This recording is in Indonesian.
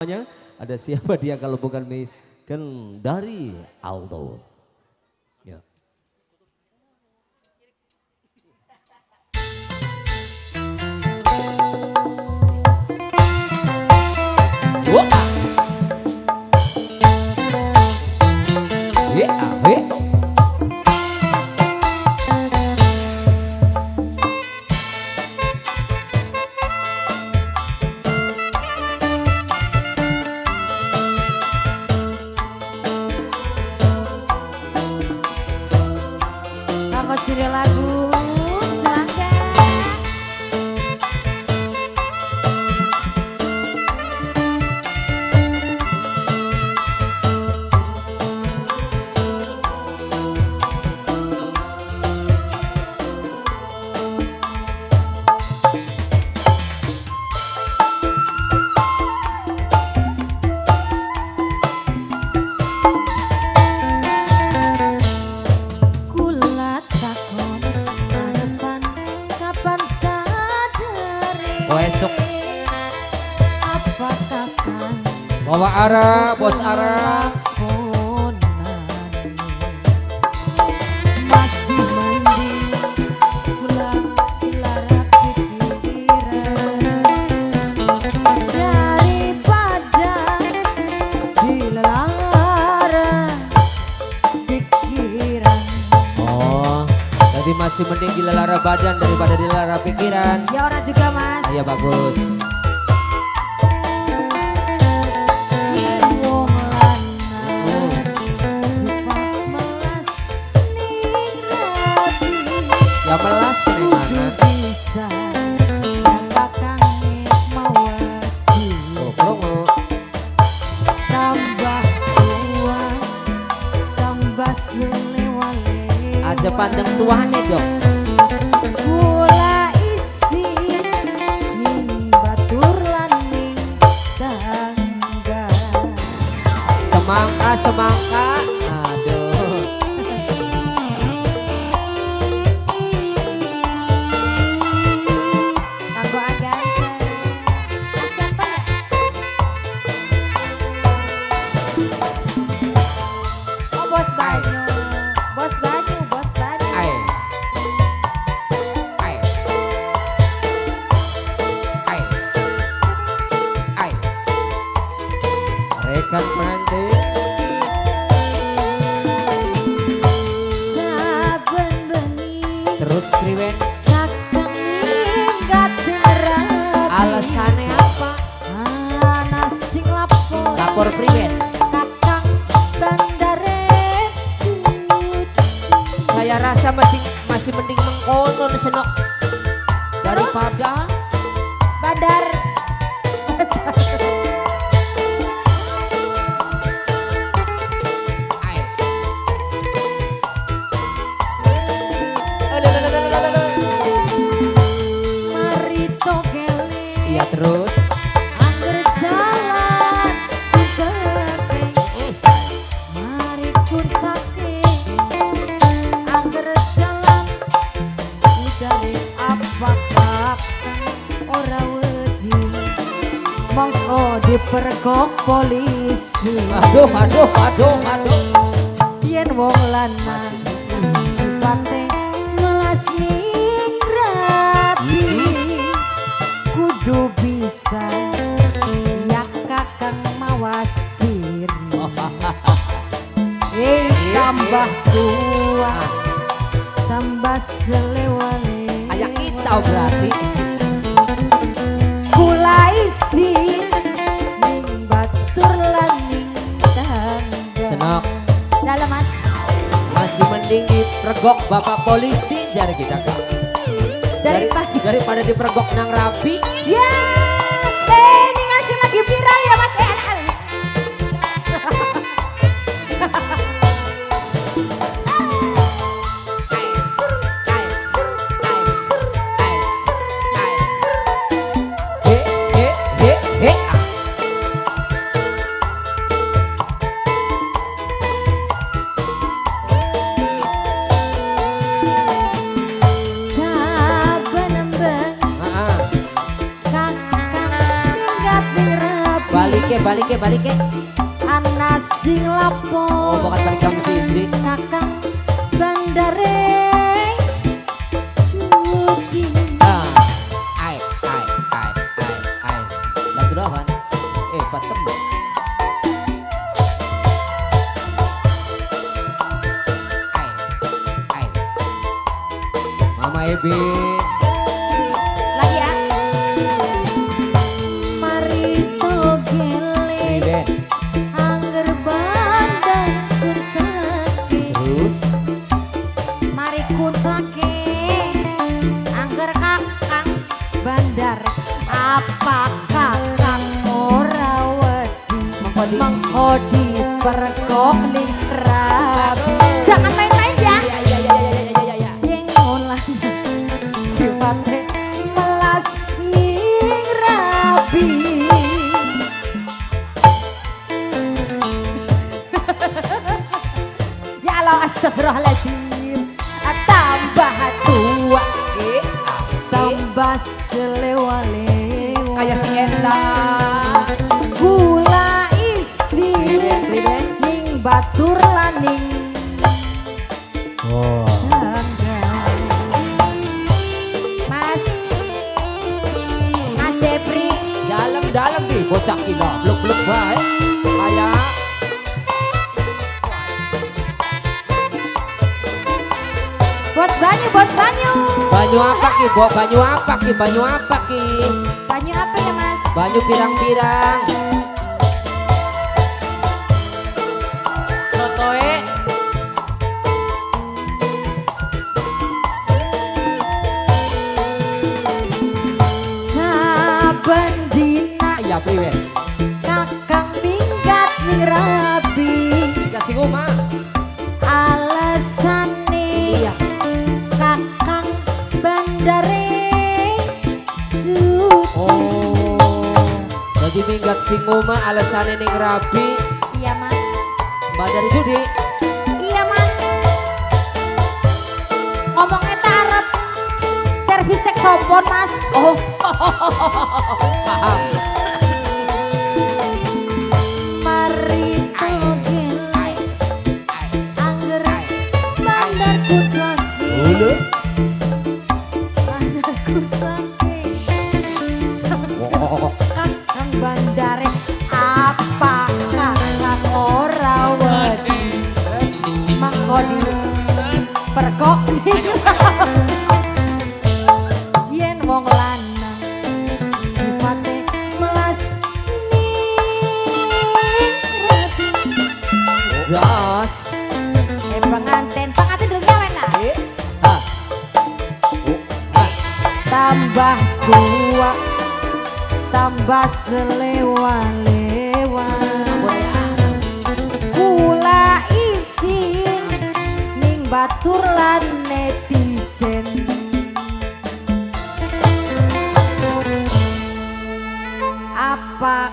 Ada siapa dia kalau bukan kan dari Aldo. Ya. Wah. Yeah. Siri lagu Semangka. Esok apakah kan bawa arah bos arah masih mending lara pikiran daripada dilara pikiran. Oh, jadi masih mending dilara badan daripada dilara pikiran. Ya orang juga mas. Iya bagus. Ya melas nih mana? Bisa dapatkan mawas Promo. tambah tua tambah selewale. Aja pandang tuannya dong. Gula isi ning batur laning tangga. Semangka. Aduh. Kanggo agan siapa? Oh bos banyu. Bos banyu. Ai. Rekan penanti. Saben bengi Terus priwen kakang minggat derap. alasannya apa? Ana sing lapor. Lapor priwen. Kakang tandare. Saya rasa masih mending mengkonon senok daripada Badar. Ai. Mari togele. Iya terus. Angger jalan kucake. Mari kucake. Angger jalan udare apakah ora wedi mongko dipergok polisi. Aduh. Yen wong lanang sifate melas ning rapi kudu bisa ya kakang mawas diri. Tambah tua tambah selewale. Kayak kita berarti. Kula isi ning batur laning tangga. Senok Dalam mas. masih mending dipergok bapak polisi dari kita kak. Daripada dipergok nang rapi. Ya, ini ngaji lagi viral ya mas. Saben embeng kakang Balike. Ana sing lapo Oh, bukan balik kamu siji. kakang bandare cuci. Ai. Lagu doang. Patem. Ai. Mama Ebi. Lagi ya. Mari togele Ribe. angger bandang kuncake. Terus. Mari kuncake angger kakang bandar. Apa kakang ora wedi mengkodi perkok ning rabi. Jangan main-main ya. Iya. Yang ngolah sifatnya melas ning rabi. Ya Allah astagfirullahaladzim. Tambah tua tambah selewa-lewa Kayak si Endang. gula isi ning batur laning Oh. Mas Sepri Dalam nih bocah kilo. Bluk bae. Kayak bos banyu banyu apa ki, Bo? Banyu apa ki? banyu apa ya mas? Banyu pirang-pirang. Sotoe. Saben dina Ya priwe. kakang minggat ning rabi Dikasih rumah. alasane Iya. kakang bandare suci. Oh. Jadi minggat sing omah alasane ning rabi. Iya mas. Mbak dari judi. Iya mas. Ngomongnya tarep servis seksopon mas. Oh. Paham. Mari togele angger bandar kucake. Ulu. Bandar kucake. Oh. Kakang bandare apa kakang ora wedi mangkodi perkok yen wong lanang sifate melas ning rabi. Jas. Pengantin dulu nyawen lah. Ah. Tambah tua tambah selewa-lewa kula isin ning batur lan netizen. Apa